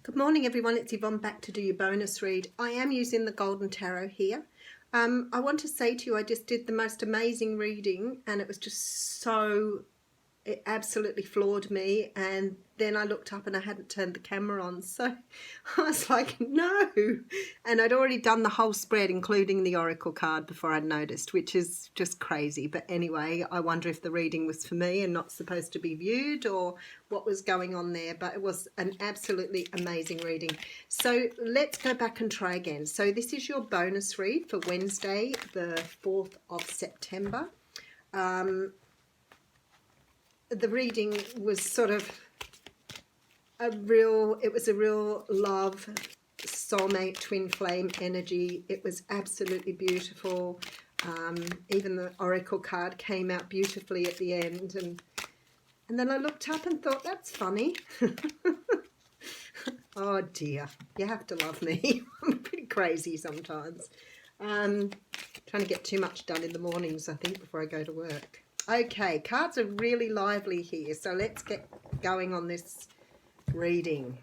Good morning everyone, it's Yvonne back to do your bonus read. I am using the Golden Tarot here. I want to say to you, I just did the most amazing reading and it was just so, it absolutely floored me, and then I looked up and I hadn't turned the camera on, so I was like, no. And I'd already done the whole spread including the oracle card before I'd noticed, which is just crazy. But anyway, I wonder if the reading was for me and not supposed to be viewed, or what was going on there. But it was an absolutely amazing reading. So let's go back and try again. So this is your bonus read for Wednesday the 4th of September. The reading was sort of it was a real love, soulmate, twin flame energy. It was absolutely beautiful. Even the oracle card came out beautifully at the end. And then I looked up and thought, that's funny. Oh dear, you have to love me. I'm pretty crazy sometimes. Trying to get too much done in the mornings, I think, before I go to work. Okay, cards are really lively here, so let's get going on this reading.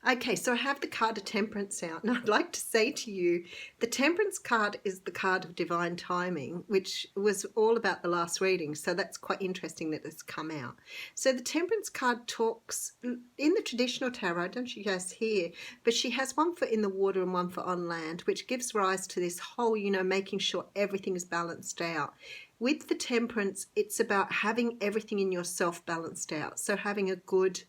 Okay, so I have the card of Temperance out, and I'd like to say to you, the Temperance card is the card of divine timing, which was all about the last reading, so that's quite interesting that it's come out. So the Temperance card talks, in the traditional tarot, don't you guys hear, but she has one foot in the water and one foot on land, which gives rise to this whole, making sure everything is balanced out. With the Temperance, it's about having everything in yourself balanced out, so having a good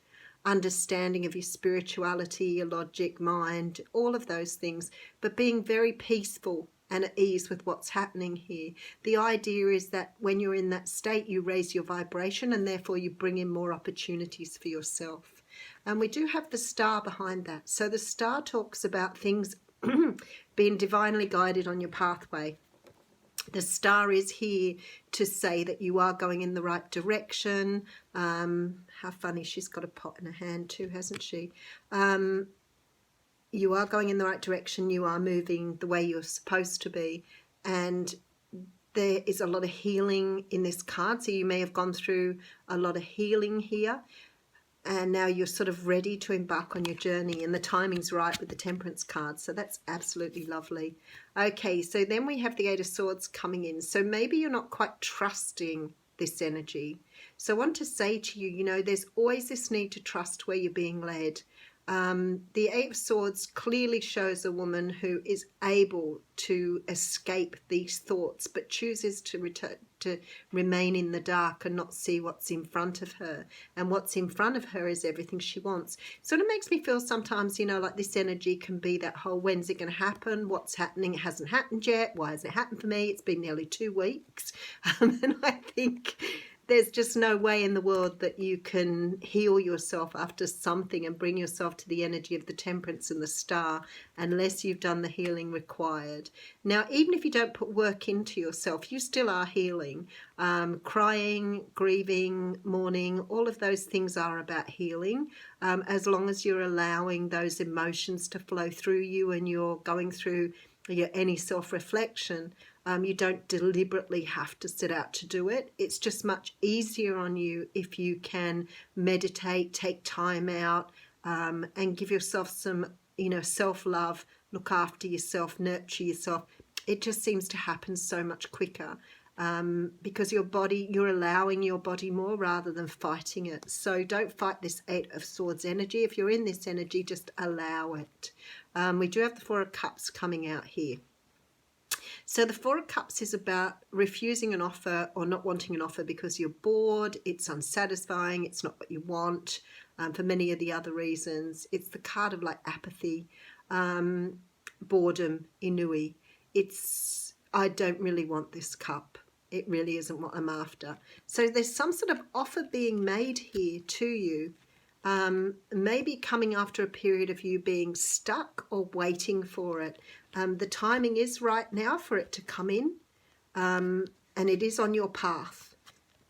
understanding of your spirituality, your logic, mind, all of those things, but being very peaceful and at ease with what's happening here. The idea is that when you're in that state, you raise your vibration and therefore you bring in more opportunities for yourself. And we do have the star behind that. So the star talks about things being divinely guided on your pathway. The star is here to say that you are going in the right direction. How funny, she's got a pot in her hand too, hasn't she? You are going in the right direction. You are moving the way you're supposed to be. And there is a lot of healing in this card. So you may have gone through a lot of healing here. And now you're sort of ready to embark on your journey, and the timing's right with the Temperance card, so that's absolutely lovely. Okay, so then we have the Eight of Swords coming in, so maybe you're not quite trusting this energy. So I want to say to you, there's always this need to trust where you're being led. The Eight of Swords clearly shows a woman who is able to escape these thoughts, but chooses to remain in the dark and not see what's in front of her. And what's in front of her is everything she wants. Sort of makes me feel sometimes, like this energy can be that whole, when's it going to happen? What's happening? It hasn't happened yet. Why hasn't it happened for me? It's been nearly 2 weeks. And I think there's just no way in the world that you can heal yourself after something and bring yourself to the energy of the Temperance and the Star unless you've done the healing required. Now, even if you don't put work into yourself, you still are healing. Crying, grieving, mourning, all of those things are about healing, as long as you're allowing those emotions to flow through you and you're going through any self-reflection. You don't deliberately have to set out to do it. It's just much easier on you if you can meditate, take time out, and give yourself some, self-love, look after yourself, nurture yourself. It just seems to happen so much quicker because you're allowing your body more rather than fighting it. So don't fight this Eight of Swords energy. If you're in this energy, just allow it. We do have the Four of Cups coming out here. So the Four of Cups is about refusing an offer or not wanting an offer because you're bored, it's unsatisfying, it's not what you want, for many of the other reasons. It's the card of like apathy, boredom, ennui. I don't really want this cup. It really isn't what I'm after. So there's some sort of offer being made here to you. Maybe coming after a period of you being stuck or waiting for it. The timing is right now for it to come in, and it is on your path.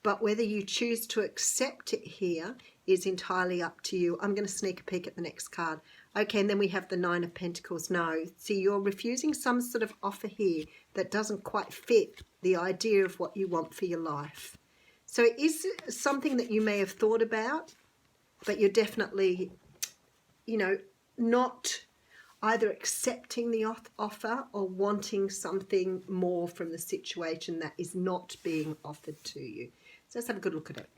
But whether you choose to accept it here is entirely up to you. I'm going to sneak a peek at the next card. Okay, and then we have the Nine of Pentacles. No, see, you're refusing some sort of offer here that doesn't quite fit the idea of what you want for your life. So it is something that you may have thought about, but you're definitely you know, not either accepting the offer or wanting something more from the situation that is not being offered to you. So let's have a good look at it.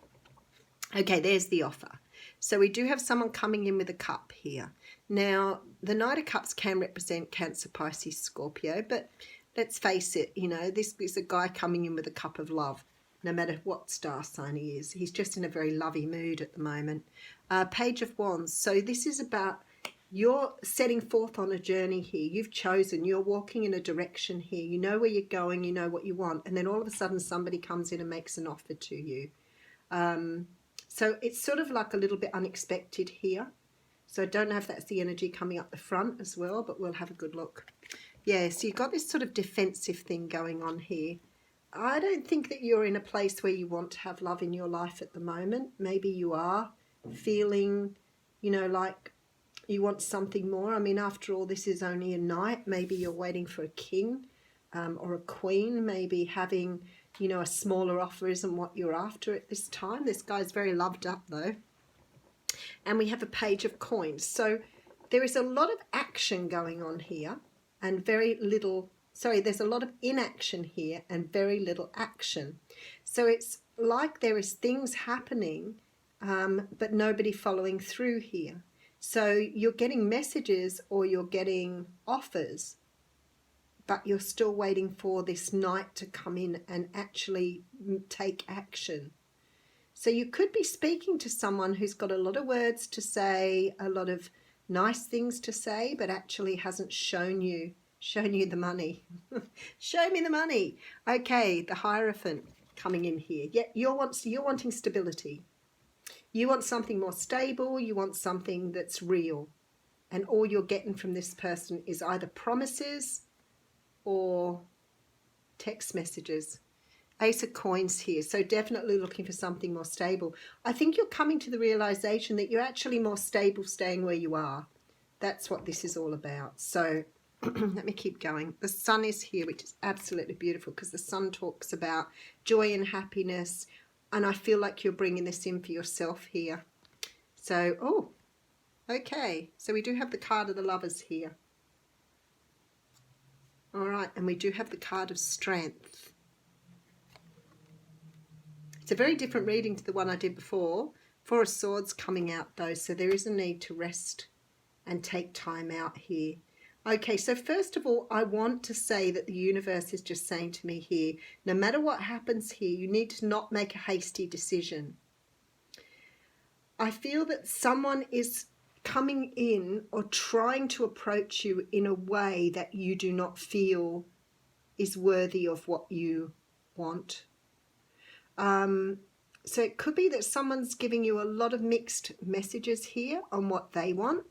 Okay, there's the offer. So we do have someone coming in with a cup here. Now, the Knight of Cups can represent Cancer, Pisces, Scorpio, but let's face it, you know, this is a guy coming in with a cup of love, no matter what star sign he is. He's just in a very lovey mood at the moment. Page of Wands. So this is about you're setting forth on a journey here. You've chosen, you're walking in a direction here. You know where you're going, you know what you want. And then all of a sudden somebody comes in and makes an offer to you. So it's sort of like a little bit unexpected here. So I don't know if that's the energy coming up the front as well, but we'll have a good look. Yeah, so you've got this sort of defensive thing going on here. I don't think that you're in a place where you want to have love in your life at the moment. Maybe you are feeling, you know, like you want something more. I mean, after all, this is only a knight. Maybe you're waiting for a king or a queen. Maybe having, you know, a smaller offer isn't what you're after at this time. This guy's very loved up though. And we have a page of coins. So there is a lot of action going on here and very little, sorry, there's a lot of inaction here and very little action. So it's like there is things happening, but nobody following through here. So you're getting messages or you're getting offers, but you're still waiting for this knight to come in and actually take action. So you could be speaking to someone who's got a lot of words to say, a lot of nice things to say, but actually hasn't shown you the money. Show me the money. Okay, the Hierophant coming in here. Yeah, you're wanting stability. You want something more stable. You want something that's real. And all you're getting from this person is either promises or text messages. Ace of Coins here, so definitely looking for something more stable. I think you're coming to the realization that you're actually more stable staying where you are. That's what this is all about. So let me keep going. The Sun is here, which is absolutely beautiful because the Sun talks about joy and happiness, and I feel like you're bringing this in for yourself here. So, oh, okay. So we do have the card of the Lovers here. All right, and we do have the card of Strength. It's a very different reading to the one I did before. Four of Swords coming out though, so there is a need to rest and take time out here. Okay, so first of all, I want to say that the universe is just saying to me here, no matter what happens here, you need to not make a hasty decision. I feel that someone is coming in or trying to approach you in a way that you do not feel is worthy of what you want. So it could be that someone's giving you a lot of mixed messages here on what they want.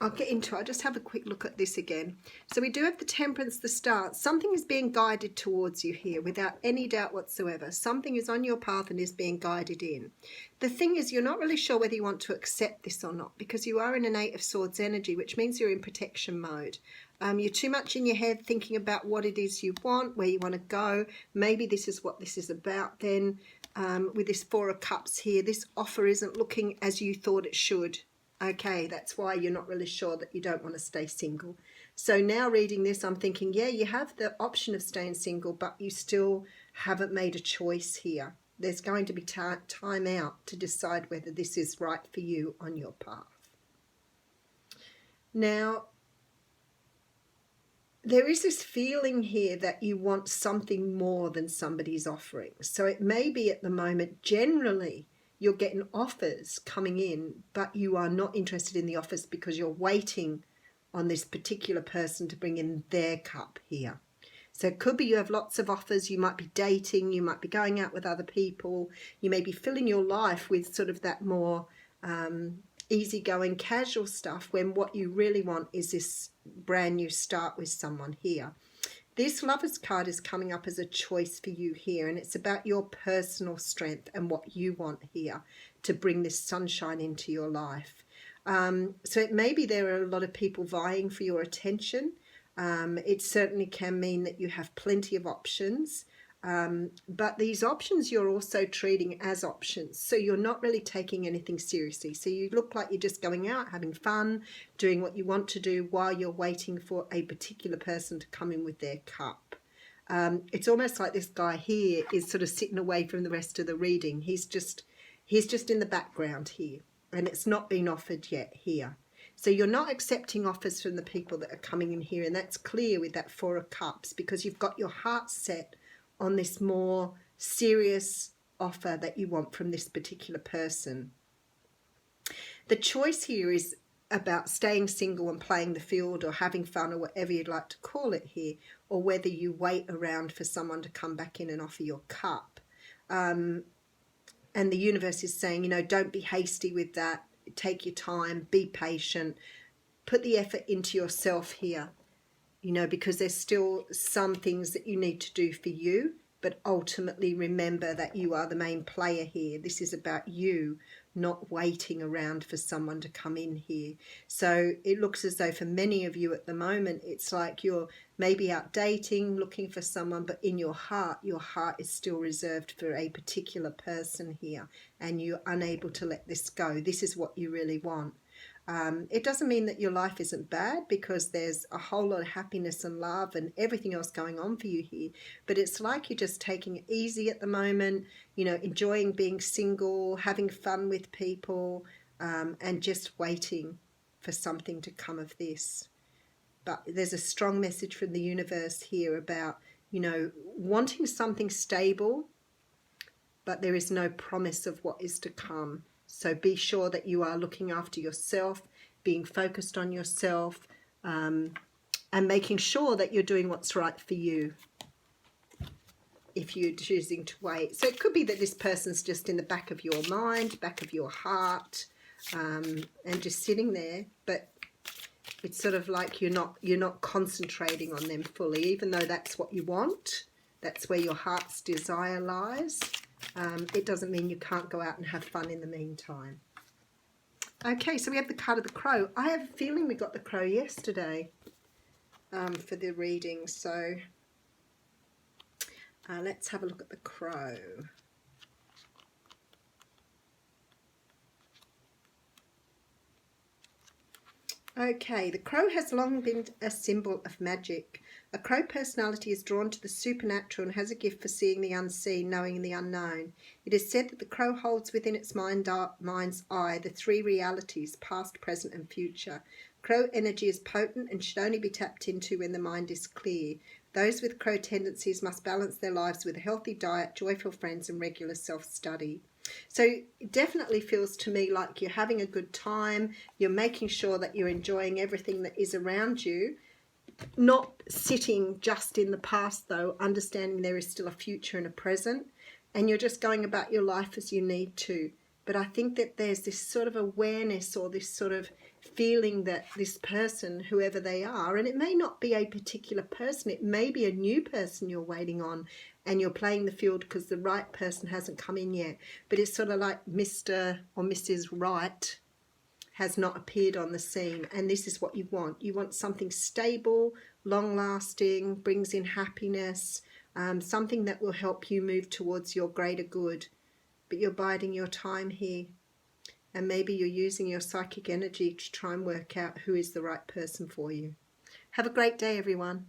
I'll get into it. I'll just have a quick look at this again. So we do have the Temperance, the Star. Something is being guided towards you here without any doubt whatsoever. Something is on your path and is being guided in. The thing is, you're not really sure whether you want to accept this or not because you are in an Eight of Swords energy, which means you're in protection mode. You're too much in your head thinking about what it is you want, where you want to go. Maybe this is what this is about then. With this Four of Cups here, this offer isn't looking as you thought it should. Okay, that's why you're not really sure that you don't want to stay single. So now reading this, I'm thinking, yeah, you have the option of staying single, but you still haven't made a choice here. There's going to be time out to decide whether this is right for you on your path. Now, there is this feeling here that you want something more than somebody's offering. So it may be at the moment, generally, you're getting offers coming in, but you are not interested in the offers because you're waiting on this particular person to bring in their cup here. So it could be you have lots of offers, you might be dating, you might be going out with other people, you may be filling your life with sort of that more easygoing, casual stuff when what you really want is this brand new start with someone here. This Lover's card is coming up as a choice for you here, and it's about your personal strength and what you want here to bring this sunshine into your life. So it may be there are a lot of people vying for your attention. It certainly can mean that you have plenty of options. But these options you're also treating as options. So you're not really taking anything seriously. So you look like you're just going out, having fun, doing what you want to do while you're waiting for a particular person to come in with their cup. It's almost like this guy here is sort of sitting away from the rest of the reading. He's just in the background here, and it's not been offered yet here. So you're not accepting offers from the people that are coming in here, and that's clear with that Four of Cups, because you've got your heart set on this more serious offer that you want from this particular person. The choice here is about staying single and playing the field or having fun or whatever you'd like to call it here, or whether you wait around for someone to come back in and offer your cup. And the universe is saying, you know, don't be hasty with that. Take your time, be patient, put the effort into yourself here, you know, because there's still some things that you need to do for you, but ultimately remember that you are the main player here. This is about you, not waiting around for someone to come in here. So it looks as though for many of you at the moment, it's like you're maybe out dating, looking for someone, but in your heart is still reserved for a particular person here, and you're unable to let this go. This is what you really want. It doesn't mean that your life isn't bad, because there's a whole lot of happiness and love and everything else going on for you here, but it's like you're just taking it easy at the moment, you know, enjoying being single, having fun with people, and just waiting for something to come of this. But there's a strong message from the universe here about, you know, wanting something stable, but there is no promise of what is to come. So be sure that you are looking after yourself, being focused on yourself, and making sure that you're doing what's right for you if you're choosing to wait. So it could be that this person's just in the back of your mind, back of your heart, and just sitting there, but it's sort of like you're not concentrating on them fully, even though that's what you want. That's where your heart's desire lies. It doesn't mean you can't go out and have fun in the meantime. Okay, so we have the card of the Crow. I have a feeling we got the Crow yesterday for the reading. So let's have a look at the Crow. Okay, the crow has long been a symbol of magic. A crow personality is drawn to the supernatural and has a gift for seeing the unseen, knowing the unknown. It is said that the crow holds within its mind's eye the three realities, past, present and future. Crow energy is potent and should only be tapped into when the mind is clear. Those with crow tendencies must balance their lives with a healthy diet, joyful friends and regular self-study. So it definitely feels to me like you're having a good time, you're making sure that you're enjoying everything that is around you, not sitting just in the past though, understanding there is still a future and a present, and you're just going about your life as you need to. But I think that there's this sort of awareness or this sort of feeling that this person, whoever they are, and it may not be a particular person, it may be a new person you're waiting on and you're playing the field because the right person hasn't come in yet. But it's sort of like Mr. or Mrs. Right has not appeared on the scene, and this is what you want. You want something stable, long-lasting, brings in happiness, something that will help you move towards your greater good. But you're biding your time here, and maybe you're using your psychic energy to try and work out who is the right person for you. Have a great day, everyone.